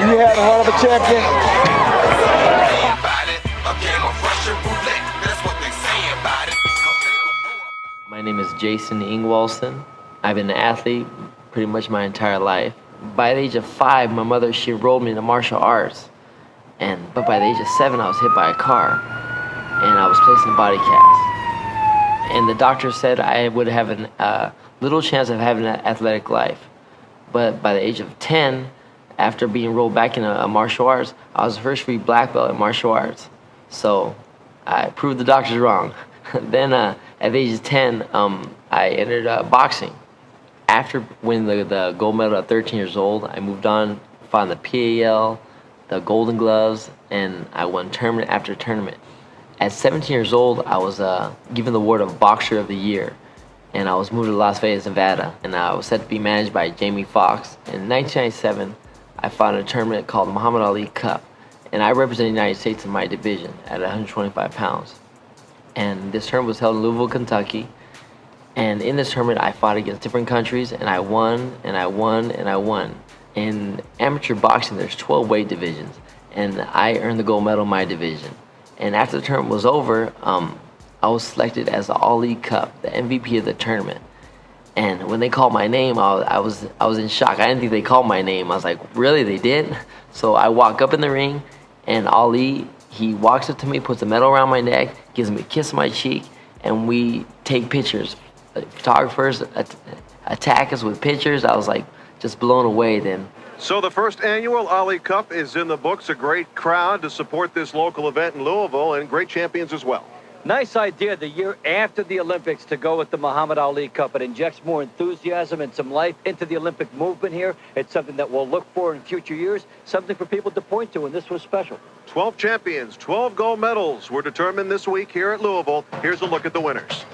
You had a hell of a champion. My name is Jason Ingwalson. I've been an athlete pretty much my entire life. By the age of 5, my mother, she enrolled me in the martial arts. But by the age of 7, I was hit by a car, and I was placed in a body cast. And the doctor said I would have a little chance of having an athletic life. But by the age of 10, after being enrolled back in a martial arts, I was the first free black belt in martial arts. So I proved the doctors wrong. Then at the age of 10, I entered boxing. After winning the gold medal at 13 years old, I moved on, fought in the PAL, the Golden Gloves, and I won tournament after tournament. At 17 years old, I was given the award of Boxer of the Year, and I was moved to Las Vegas, Nevada, and I was set to be managed by Jamie Foxx. In 1997, I fought in a tournament called the Muhammad Ali Cup, and I represented the United States in my division at 125 pounds. And this tournament was held in Louisville, Kentucky. And in this tournament, I fought against different countries, and I won, and I won, and I won. In amateur boxing, there's 12 weight divisions, and I earned the gold medal in my division. And after the tournament was over, I was selected as the All-League Cup, the MVP of the tournament. And when they called my name, I was in shock. I didn't think they called my name. I was like, really, they did? So I walk up in the ring, and Ali, he walks up to me, puts a medal around my neck, gives me a kiss on my cheek, and we take pictures. Photographers attack us with pictures. I was like just blown away then. So the first annual Ali Cup is in the books. A great crowd to support this local event in Louisville, and great champions as well. Nice idea the year after the Olympics to go with the Muhammad Ali Cup. It injects more enthusiasm and some life into the Olympic movement here. It's something that we'll look for in future years, something for people to point to, and this was special. 12 champions, 12 gold medals were determined this week here at Louisville. Here's a look at the winners.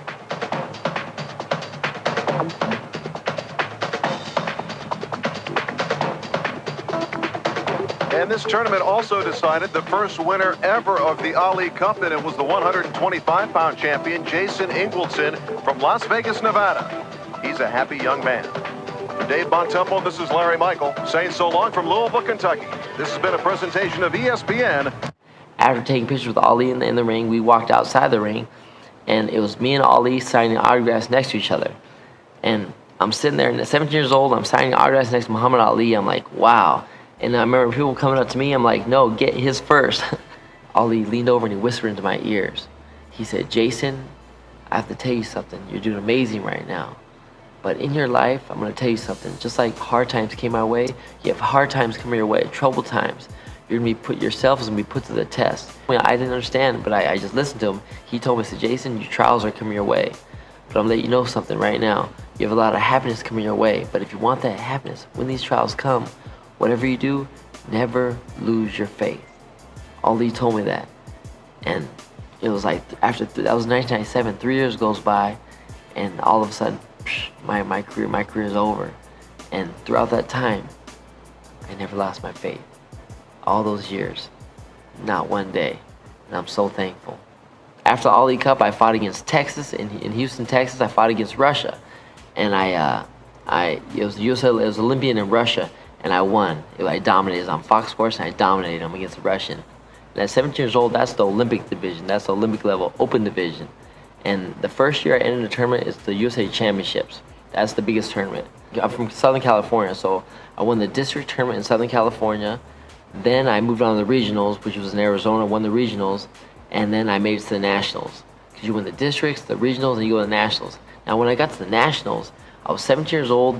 And this tournament also decided the first winner ever of the Ali Cup, and it was the 125-pound champion, Jason Ingwalson from Las Vegas, Nevada. He's a happy young man. For Dave Bontempo, this is Larry Michael saying so long from Louisville, Kentucky. This has been a presentation of ESPN. After taking pictures with Ali in the ring, we walked outside the ring, and it was me and Ali signing autographs next to each other. And I'm sitting there, and at 17 years old, I'm signing autographs next to Muhammad Ali. I'm like, wow. And I remember people coming up to me, I'm like, no, get his first. Ali leaned over and he whispered into my ears. He said, Jason, I have to tell you something. You're doing amazing right now. But in your life, I'm going to tell you something. Just like hard times came my way, you have hard times coming your way, troubled times. You're going to be yourself is going to be put to the test. I didn't understand, but I just listened to him. He told me, said, Jason, your trials are coming your way. But I'm going to let you know something right now. You have a lot of happiness coming your way. But if you want that happiness, when these trials come, whatever you do, never lose your faith. Ali told me that. And it was like, that was 1997, 3 years goes by, and all of a sudden, my career is over. And throughout that time, I never lost my faith. All those years, not one day. And I'm so thankful. After the Ali Cup, I fought against Texas, in Houston, Texas. I fought against Russia. And it was Olympian in Russia. And I won. I dominated on Fox Sports, and I dominated them against the Russian. And at 17 years old, that's the Olympic division. That's the Olympic level, open division. And the first year I entered the tournament is the USA Championships. That's the biggest tournament. I'm from Southern California, so I won the district tournament in Southern California. Then I moved on to the regionals, which was in Arizona, won the regionals, and then I made it to the nationals. Because you win the districts, the regionals, and you go to the nationals. Now, when I got to the nationals, I was 17 years old,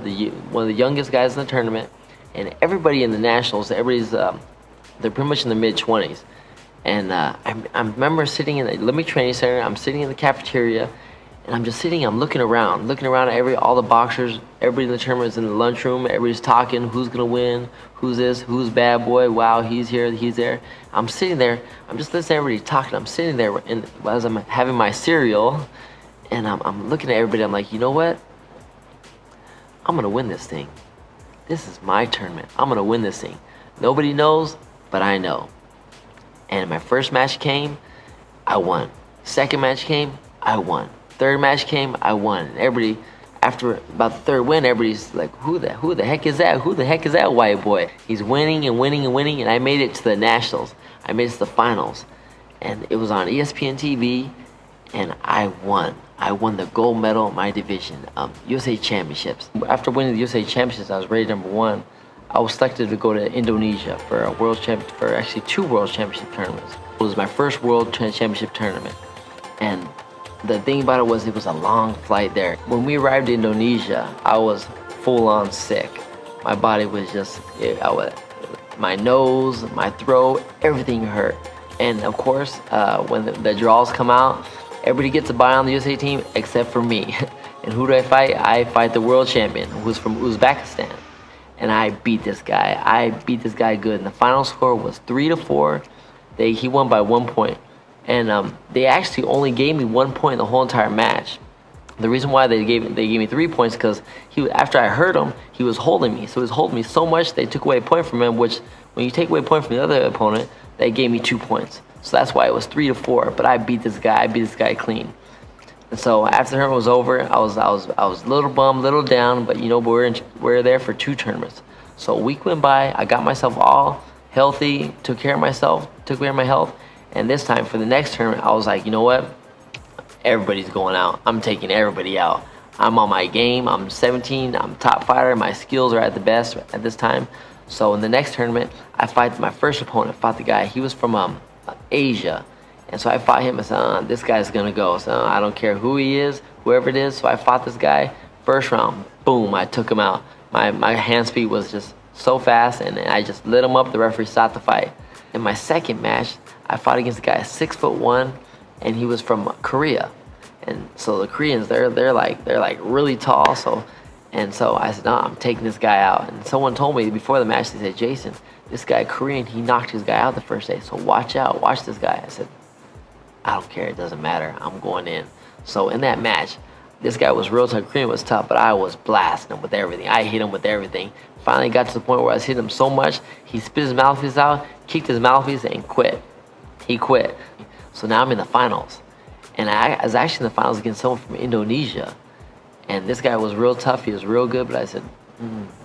one of the youngest guys in the tournament. And everybody in the nationals, they're pretty much in the mid-20s. And I remember sitting in the Olympic Training Center. I'm sitting in the cafeteria, and I'm just sitting. I'm looking around at all the boxers. Everybody in the tournament is in the lunchroom. Everybody's talking. Who's gonna win? Who's this? Who's bad boy? Wow, he's here. He's there. I'm sitting there. I'm just listening to everybody talking. I'm sitting there, and as I'm having my cereal, and I'm looking at everybody. I'm like, you know what? I'm gonna win this thing. This is my tournament. I'm going to win this thing. Nobody knows, but I know. And my first match came, I won. Second match came, I won. Third match came, I won. And everybody, after about the third win, everybody's like, who the heck is that? Who the heck is that white boy? He's winning and winning and winning, and I made it to the Nationals. I made it to the finals, and it was on ESPN TV, and I won. I won the gold medal in my division, USA Championships. After winning the USA Championships, I was rated #1. I was selected to go to Indonesia for a for actually 2 World Championship tournaments. It was my first World Championship tournament, and the thing about it was a long flight there. When we arrived in Indonesia, I was full-on sick. My body was just, my nose, my throat, everything hurt. And of course, when the draws come out, everybody gets a bye on the USA team except for me. And who do I fight? I fight the world champion, who's from Uzbekistan. And I beat this guy. I beat this guy good. And the final score was 3-4. He won by 1 point. And they actually only gave me 1 point in the whole entire match. The reason why they gave me 3 points because after I hurt him, he was holding me. So he was holding me so much they took away a point from him. Which when you take away a point from the other opponent, they gave me 2 points. So that's why it was 3-4. But I beat this guy. I beat this guy clean. And so after the tournament was over, I was a little bummed, a little down. But you know, we're there for 2 tournaments. So a week went by. I got myself all healthy, took care of myself, took care of my health. And this time for the next tournament, I was like, you know what? Everybody's going out. I'm taking everybody out. I'm on my game. I'm 17. I'm top fighter. My skills are at the best at this time. So in the next tournament, I fight my first opponent. Fought the guy. He was from Asia. And so I fought him and said, this guy's going to go. So I don't care who he is, whoever it is. So I fought this guy. First round, boom, I took him out. My hand speed was just so fast, and I just lit him up. The referee stopped the fight. In my second match, I fought against a guy 6'1", and he was from Korea. And so the Koreans, they're like really tall. So I said, no, I'm taking this guy out. And someone told me before the match, they said, Jason, this guy Korean, he knocked his guy out the first day. So watch out, watch this guy. I said, I don't care, it doesn't matter. I'm going in. So in that match, this guy was real tough. Korean was tough, but I was blasting him with everything. I hit him with everything. Finally got to the point where I was hitting him so much, he spit his mouthpiece out, kicked his mouthpiece, and quit. He quit. So now I'm in the finals. And I was actually in the finals against someone from Indonesia. And this guy was real tough. He was real good. But I said,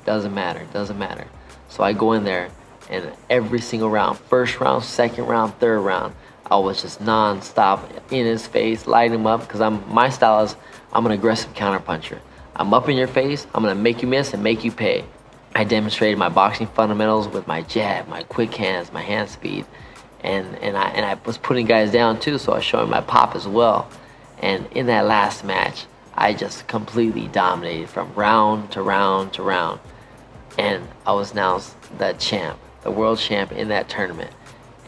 doesn't matter. Doesn't matter. So I go in there. And every single round, first round, second round, third round, I was just nonstop in his face, lighting him up. Because my style is I'm an aggressive counterpuncher. I'm up in your face. I'm going to make you miss and make you pay. I demonstrated my boxing fundamentals with my jab, my quick hands, my hand speed. And I was putting guys down too, so I was showing my pop as well. And in that last match, I just completely dominated from round to round to round. And I was now the champ, the world champ in that tournament.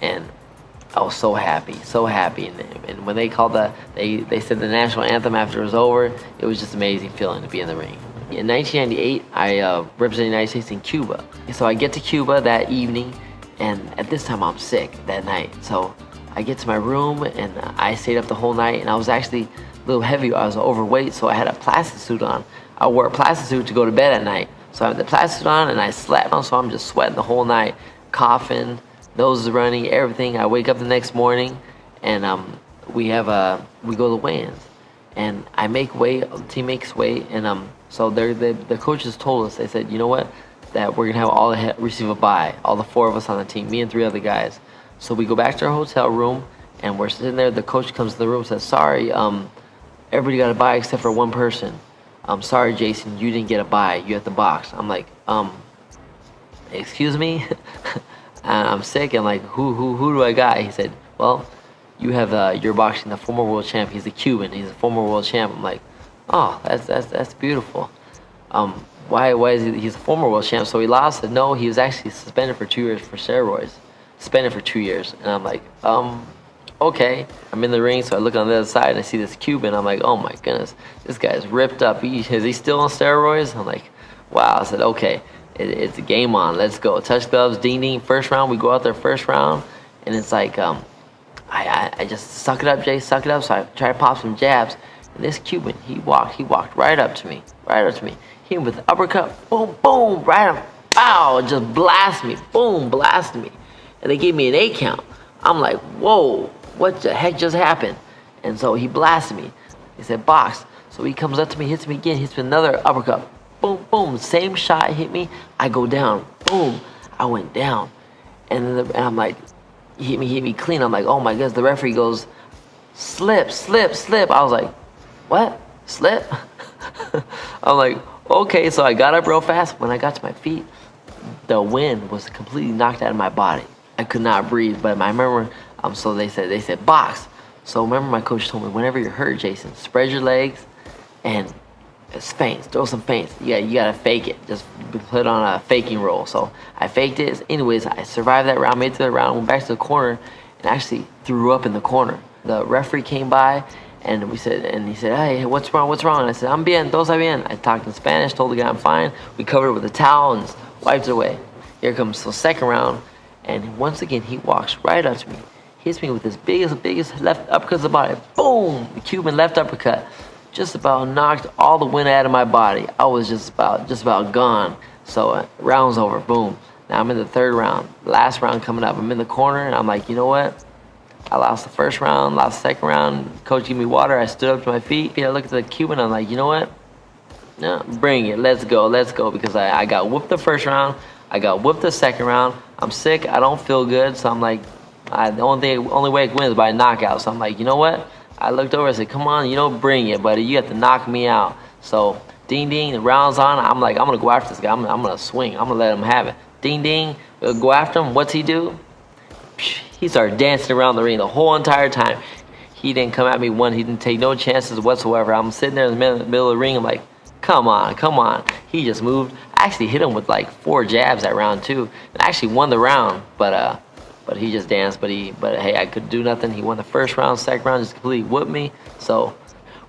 And I was so happy, so happy. And when they called they said the national anthem after it was over, it was just an amazing feeling to be in the ring. In 1998, I represented the United States in Cuba. So I get to Cuba that evening. And at this time, I'm sick that night. So I get to my room, and I stayed up the whole night. And I was actually a little heavy. I was overweight, so I had a plastic suit on. I wore a plastic suit to go to bed at night. So I had the plastic suit on, and I slept. So I'm just sweating the whole night, coughing, nose is running, everything. I wake up the next morning, and we go to the weigh-ins. And I make weight, the team makes weight. And so the coaches told us, they said, you know what? That we're going to have receive a bye, all the 4 of us on the team, me and 3 other guys. So we go back to our hotel room, and we're sitting there. The coach comes to the room and says, sorry, everybody got a bye except for 1 person. I'm sorry, Jason, you didn't get a bye. You had the box. I'm like, excuse me? I'm sick. I'm like, who do I got? He said, well, you have you're boxing the former world champ. He's a Cuban. He's a former world champ. I'm like, oh, that's beautiful. Why is he's a former world champ? So he lost it. No, he was actually suspended for 2 years for steroids. Suspended for 2 years. And I'm like, okay. I'm in the ring, so I look on the other side and I see this Cuban. I'm like, oh my goodness, this guy's ripped up. Is he still on steroids? I'm like, wow. I said, okay, it's a game on. Let's go. Touch gloves, ding ding. First round, we go out there first round, and it's like, I just suck it up, Jay, suck it up. So I try to pop some jabs, and this Cuban, he walked right up to me. Hit him with the uppercut, boom, boom, right on, pow, just blast me, boom, blasted me. And they gave me an 8 count. I'm like, whoa, what the heck just happened? And so he blasted me. He said, box. So he comes up to me, hits me again, hits me another uppercut. Boom, boom, same shot hit me. I go down. Boom, I went down. And I'm like, he hit me clean. I'm like, oh my goodness. The referee goes, slip, slip, slip. I was like, what? Slip? I'm like, okay. So I got up real fast. When I got to my feet, the wind was completely knocked out of my body. I could not breathe. But I remember, so they said box. So remember my coach told me, whenever you're hurt, Jason, spread your legs and feints, throw some feints. You gotta fake it. Just put on a faking roll. So I faked it. Anyways, I survived that round, made it to the round, went back to the corner, and actually threw up in the corner. The referee came by, and he said, hey, what's wrong? What's wrong? And I said, I'm bien, todo está bien. I talked in Spanish, told the guy I'm fine. We covered it with a towel and just wiped it away. Here comes the second round, and once again he walks right up to me, hits me with his biggest left uppercut of the body. Boom! The Cuban left uppercut. Just about knocked all the wind out of my body. I was just about gone. So round's over. Boom. Now I'm in the third round. Last round coming up. I'm in the corner and I'm like, you know what? I lost the first round, lost the second round. Coach gave me water. I stood up to my feet. I looked at the Cuban. I'm like, you know what? No, bring it. Let's go. Because I got whooped the first round. I got whooped the second round. I'm sick. I don't feel good. So I'm like, the only way I can win is by knockout. So I'm like, you know what? I looked over and said, come on, bring it, buddy. You have to knock me out. So, ding, ding, the round's on. I'm like, I'm going to go after this guy. I'm going to swing. I'm going to let him have it. Ding, ding, go after him. What's he do? He started dancing around the ring the whole entire time. He didn't come at me one. He didn't take no chances whatsoever. I'm sitting there in the middle of the ring. I'm like, come on. He just moved. I actually hit him with like 4 jabs that round, too. And I actually won the round, but he just danced. But hey, I could do nothing. He won the first round, second round, just completely whooped me. So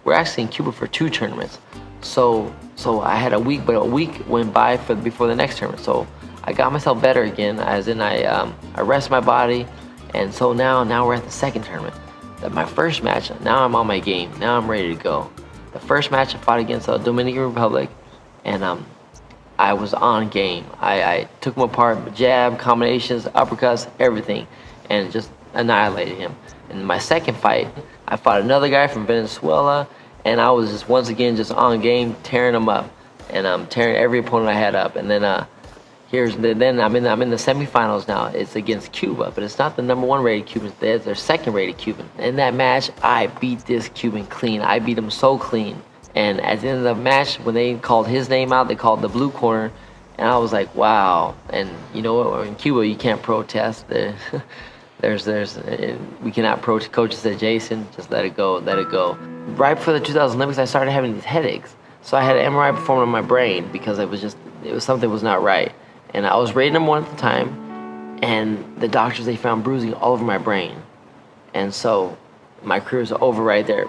we're actually in Cuba for 2 tournaments. So I had a week, but a week went by before the next tournament. So I got myself better again, as in I rested my body, and so now we're at the second tournament. My first match, now I'm on my game. Now I'm ready to go. The first match I fought against the Dominican Republic, and I was on game. I took him apart, jab, combinations, uppercuts, everything, and just annihilated him. In my second fight, I fought another guy from Venezuela, and I was just once again just on game, tearing him up, and tearing every opponent I had up. And then I'm in the semifinals now. It's against Cuba, but it's not the number 1 rated Cuban. They're their second rated Cuban. In that match, I beat this Cuban clean. I beat him so clean. And at the end of the match, when they called his name out, they called the blue corner, and I was like, wow. And you know what? In Cuba, you can't protest. We cannot protest. Coach said, Jason, just let it go. Right before the 2000 Olympics, I started having these headaches. So I had an MRI performed on my brain because it was something was not right. And I was rated number 1 at the time, and the doctors, they found bruising all over my brain. And so my career's over right there.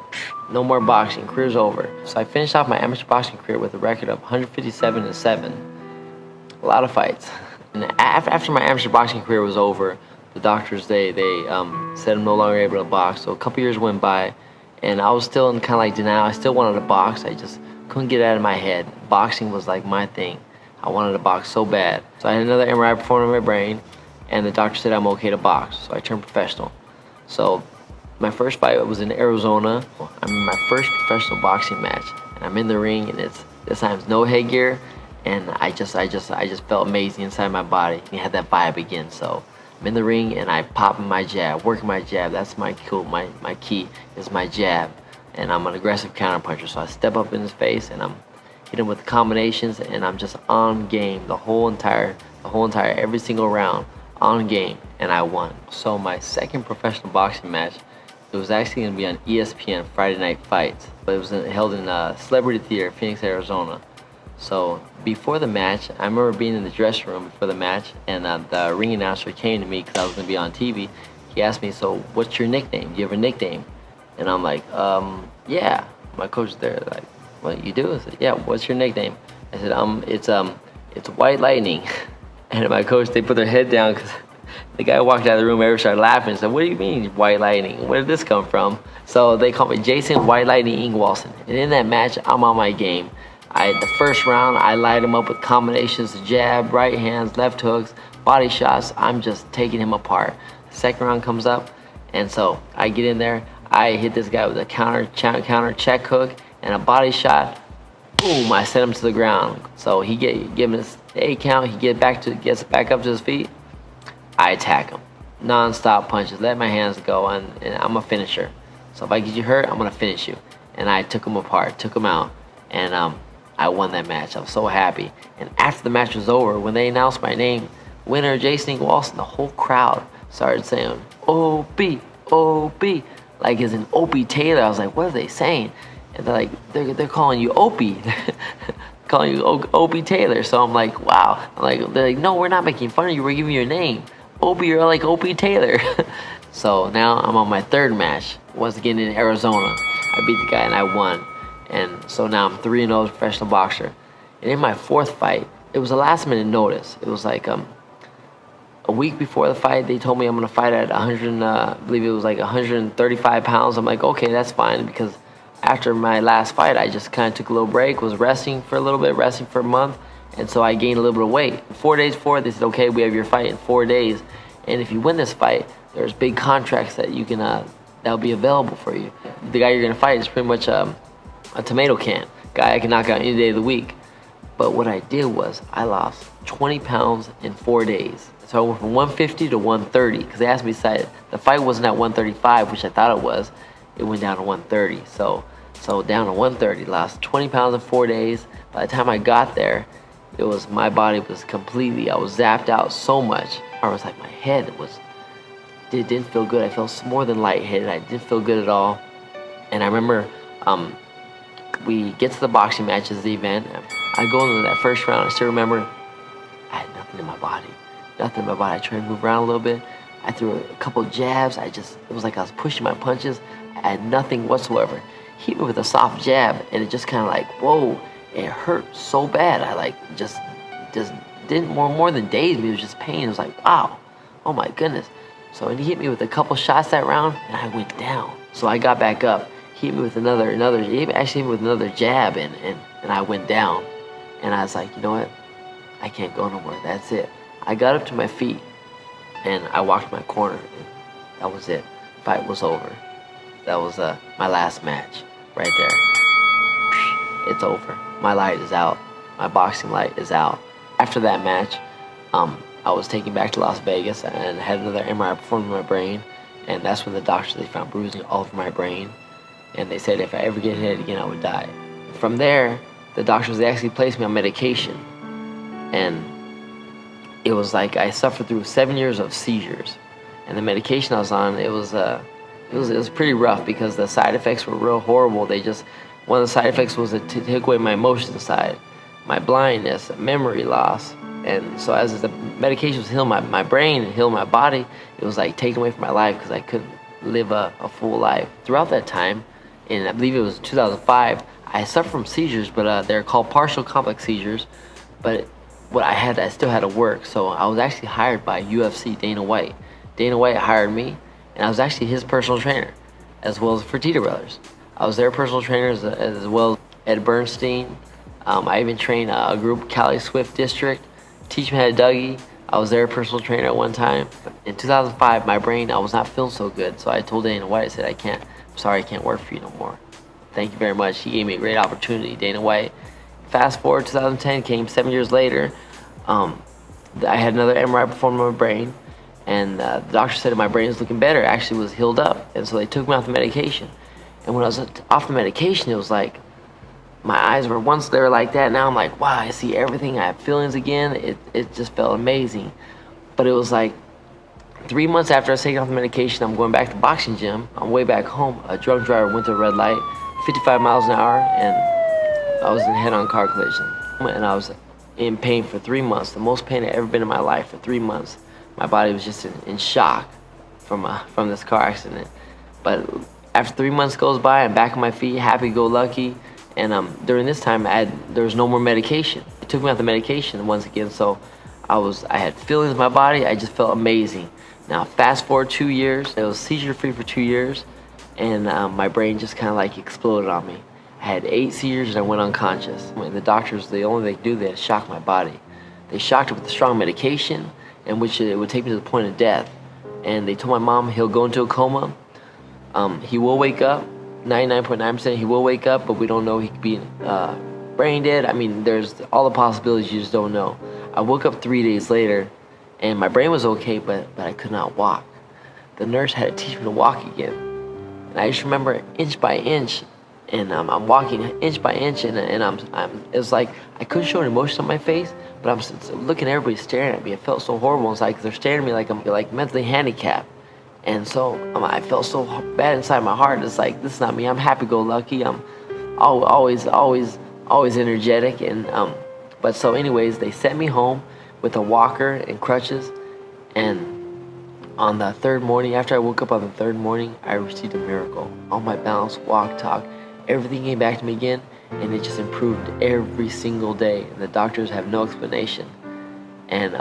No more boxing. Career's over. So I finished off my amateur boxing career with a record of 157-7. A lot of fights. And after my amateur boxing career was over, the doctors, they said I'm no longer able to box. So a couple years went by, and I was still in kind of like denial. I still wanted to box. I just couldn't get it out of my head. Boxing was like my thing. I wanted to box so bad. So I had another MRI performed on my brain, and the doctor said I'm okay to box. So I turned professional. So my first fight was in Arizona. I'm in my first professional boxing match, and I'm in the ring, and this time it's no headgear, and I just felt amazing inside my body. I had that vibe again. So I'm in the ring, and I pop my jab, working my jab. That's my key is my jab, and I'm an aggressive counterpuncher. So I step up in his face, and I'm hit him with combinations, and I'm just on game the whole entire every single round, on game, and I won. So my second professional boxing match, it was actually going to be on ESPN Friday Night Fights, but it was held in Celebrity Theater, Phoenix, Arizona. So before the match, I remember being in the dressing room before the match, and the ring announcer came to me because I was going to be on TV. He asked me, so what's your nickname? Do you have a nickname? And I'm like, yeah. My coach was there, like, what you do? I said, yeah, what's your nickname? I said, it's White Lightning. And my coach, they put their head down because the guy walked out of the room, everybody started laughing and said, what do you mean White Lightning? Where did this come from? So they called me Jason White Lightning Ingwalson. And in that match, I'm on my game. The first round, I light him up with combinations, jab, right hands, left hooks, body shots. I'm just taking him apart. Second round comes up, and so I get in there. I hit this guy with a counter check hook, and a body shot. Boom! I sent him to the ground. So he give him his 8 count. He gets back up to his feet. I attack him, non-stop punches. Let my hands go, and I'm a finisher. So if I get you hurt, I'm gonna finish you. And I took him apart, took him out, and I won that match. I was so happy. And after the match was over, when they announced my name, winner Jason Walston, the whole crowd started saying "OB, OB," like as in Opie Taylor. I was like, what are they saying? And they're like, they're calling you Opie, calling you Opie Taylor. So I'm like, wow. They're like, no, we're not making fun of you. We're giving you a name. Opie, you're like Opie Taylor. So now I'm on my 3rd match. Once again in Arizona, I beat the guy and I won. And so now I'm 3-0 as a professional boxer. And in my 4th fight, it was a last-minute notice. It was like a week before the fight, they told me I'm gonna fight at 100. I believe it was like 135 pounds. I'm like, okay, that's fine, because after my last fight, I just kind of took a little break, was resting for a little bit, resting for a month, and so I gained a little bit of weight. 4 days before, they said, okay, we have your fight in 4 days, and if you win this fight, there's big contracts that you can that'll be available for you. The guy you're gonna fight is pretty much a tomato can guy I can knock out any day of the week. But what I did was I lost 20 pounds in 4 days. So I went from 150 to 130, because they asked me to decide. The fight wasn't at 135, which I thought it was. It went down to 130. So down to 130, lost 20 pounds in 4 days. By the time I got there, my body was completely, I was zapped out so much. I was like, my head didn't feel good. I felt more than lightheaded. I didn't feel good at all. And I remember we get to the boxing matches, the event. I go into that first round. I still remember I had nothing in my body. Nothing in my body. I tried to move around a little bit. I threw a couple of jabs. It was like I was pushing my punches. I had nothing whatsoever. He hit me with a soft jab, and it just kind of like, whoa, it hurt so bad. I like just didn't more than daze me. It was just pain. It was like, wow, oh my goodness. So he hit me with a couple shots that round, and I went down. So I got back up. He hit me with another. He actually hit me with another jab, and I went down. And I was like, you know what? I can't go no more. That's it. I got up to my feet, and I walked my corner, and that was it. Fight was over. That was my last match right there. It's over. My light is out. My boxing light is out. After that match, I was taken back to Las Vegas and had another MRI performed on my brain, and that's when the doctors, they found bruising all over my brain, and they said if I ever get hit again, I would die. From there, the doctors, they actually placed me on medication, and it was like I suffered through 7 years of seizures, and the medication I was on, it was pretty rough because the side effects were real horrible. One of the side effects was to take away my emotion side, my blindness, memory loss, and so as the medication was healing my brain and healing my body, it was like taking away from my life because I couldn't live a full life. Throughout that time, and I believe it was 2005, I suffered from seizures, but they're called partial complex seizures. But I still had to work, so I was actually hired by UFC, Dana White. Dana White hired me, and I was actually his personal trainer, as well as Fertitta Brothers. I was their personal trainer as well as Ed Bernstein. I even trained a group, Cali Swift District, Teach Me How to Dougie. I was their personal trainer at one time. In 2005, my brain, I was not feeling so good, so I told Dana White, I said, I'm sorry, I can't work for you no more. Thank you very much. He gave me a great opportunity, Dana White. Fast forward, 2010 came 7 years later. I had another MRI performed on my brain, and the doctor said my brain is looking better. It actually was healed up, and so they took me off the medication. And when I was off the medication, it was like my eyes were, once they were like that, now I'm like, wow, I see everything. I have feelings again. It just felt amazing. But it was like 3 months after I was taking off the medication, I'm going back to the boxing gym. On the way back home, a drunk driver went to a red light, 55 miles an hour, and I was in a head-on car collision. And I was in pain for 3 months, the most pain I've ever been in my life for 3 months. My body was just in shock from this car accident. But after 3 months goes by, I'm back on my feet, happy-go-lucky. And during this time, there was no more medication. It took me off the medication once again, so I had feelings in my body. I just felt amazing. Now, fast forward 2 years. It was seizure-free for 2 years, and my brain just kind of like exploded on me. I had 8 seizures and I went unconscious. And the doctors, the only thing they could do, they had to shock my body. They shocked it with a strong medication, in which it would take me to the point of death. And they told my mom he'll go into a coma. He will wake up. 99.9% he will wake up, but we don't know. He could be brain dead. I mean, there's all the possibilities you just don't know. I woke up 3 days later, and my brain was okay, but I could not walk. The nurse had to teach me to walk again. And I just remember inch by inch, and I'm walking inch by inch, and it was like I couldn't show an emotion on my face, but I'm looking at everybody staring at me. It felt so horrible inside because they're staring at me like I'm like mentally handicapped. And so I felt so bad inside my heart. It's like, this is not me. I'm happy-go-lucky. I'm always energetic. And but so anyways, they sent me home with a walker and crutches. And on the third morning, after I woke up on the third morning, I received a miracle. All my balance, walk, talk, everything came back to me again, and it just improved every single day. And the doctors have no explanation. And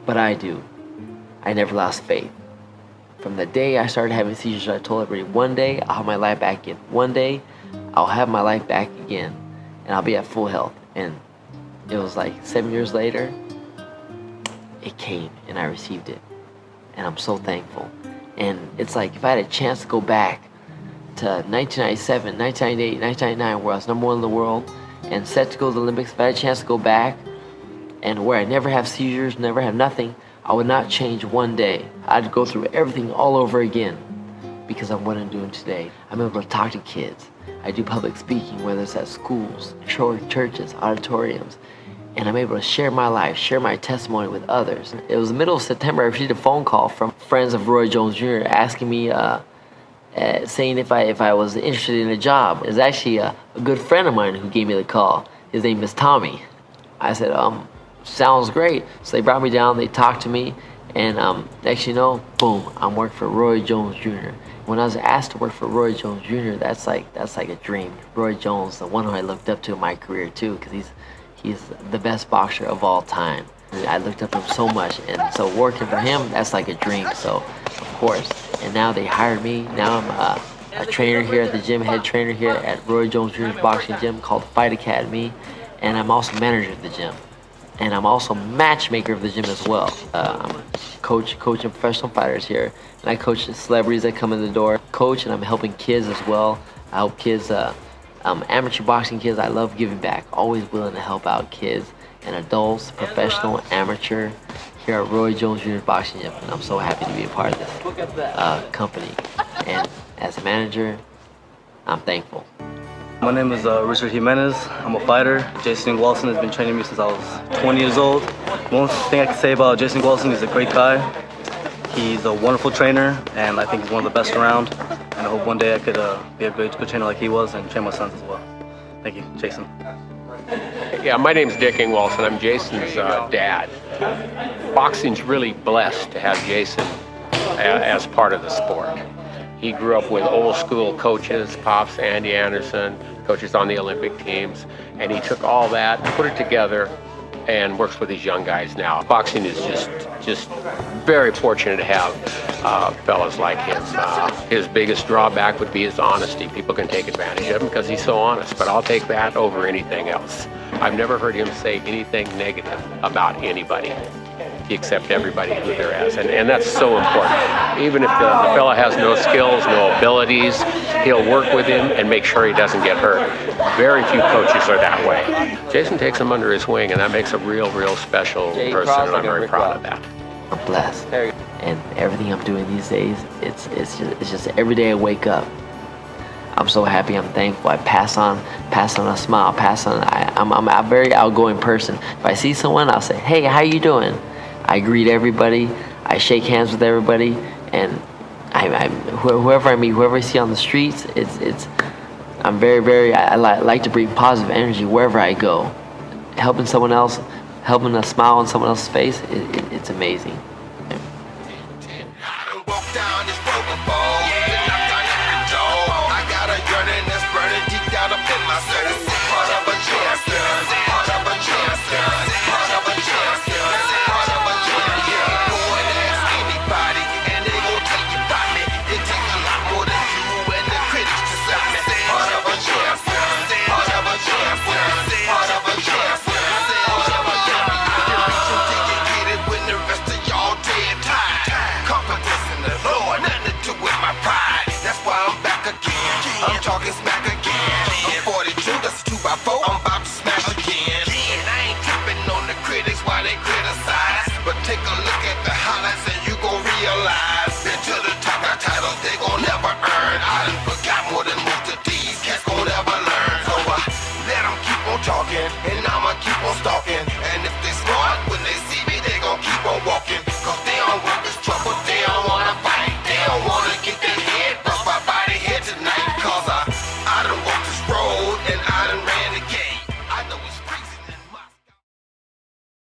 but I do. I never lost faith. From the day I started having seizures, I told everybody, one day I'll have my life back again. One day I'll have my life back again, and I'll be at full health. And it was like 7 years later, it came, and I received it. And I'm so thankful. And it's like, if I had a chance to go back to 1997, 1998, 1999, where I was number one in the world and set to go to the Olympics, if I had a chance to go back and where I never have seizures, never have nothing, I would not change one day. I'd go through everything all over again because of what I'm doing today. I'm able to talk to kids. I do public speaking, whether it's at schools, churches, auditoriums, and I'm able to share my life, share my testimony with others. It was the middle of September. I received a phone call from friends of Roy Jones Jr. asking me, saying if I was interested in a job. It was actually a good friend of mine who gave me the call. His name is Tommy. I said, sounds great. So they brought me down, they talked to me, and next you know, boom, I'm working for Roy Jones Jr. When I was asked to work for Roy Jones Jr., that's like a dream. Roy Jones, the one who I looked up to in my career too, because he's the best boxer of all time. I looked up to him so much, and so working for him, that's like a dream. So of course, and now they hired me. Now I'm a trainer here at the gym, head trainer here at Roy Jones Jr.'s boxing gym called Fight Academy, and I'm also manager of the gym. And I'm also matchmaker of the gym as well. I'm coaching professional fighters here, and I coach the celebrities that come in the door. Coach, and I'm helping kids as well. I help kids, amateur boxing kids. I love giving back. Always willing to help out kids and adults, professional, amateur, here at Roy Jones Jr. Boxing Gym. And I'm so happy to be a part of this company. And as a manager, I'm thankful. My name is Richard Jimenez. I'm a fighter. Jason Walson has been training me since I was 20 years old. One thing I can say about Jason Walson, he's a great guy. He's a wonderful trainer, and I think he's one of the best around. And I hope one day I could be a good trainer like he was and train my sons as well. Thank you, Jason. Yeah, my name's Dick Ingwalson. I'm Jason's dad. Boxing's really blessed to have Jason as part of the sport. He grew up with old school coaches, Pops, Andy Anderson, coaches on the Olympic teams, and he took all that, put it together, and works with these young guys now. Boxing is just very fortunate to have fellas like him. His biggest drawback would be his honesty. People can take advantage of him because he's so honest, but I'll take that over anything else. I've never heard him say anything negative about anybody. He accepts everybody who there is, and that's so important. Even if the fella has no skills, no abilities, he'll work with him and make sure he doesn't get hurt. Very few coaches are that way. Jason takes him under his wing, and that makes a real special person, and I'm very proud of that. I'm blessed, and everything I'm doing these days, it's just every day I wake up, I'm so happy, I'm thankful. I pass on a smile, I'm a very outgoing person. If I see someone, I'll say, hey, how you doing? I greet everybody, I shake hands with everybody, and whoever I meet, whoever I see on the streets, I'm I like to bring positive energy wherever I go. Helping someone else, helping a smile on someone else's face, it's amazing. When the rest of y'all talking smack.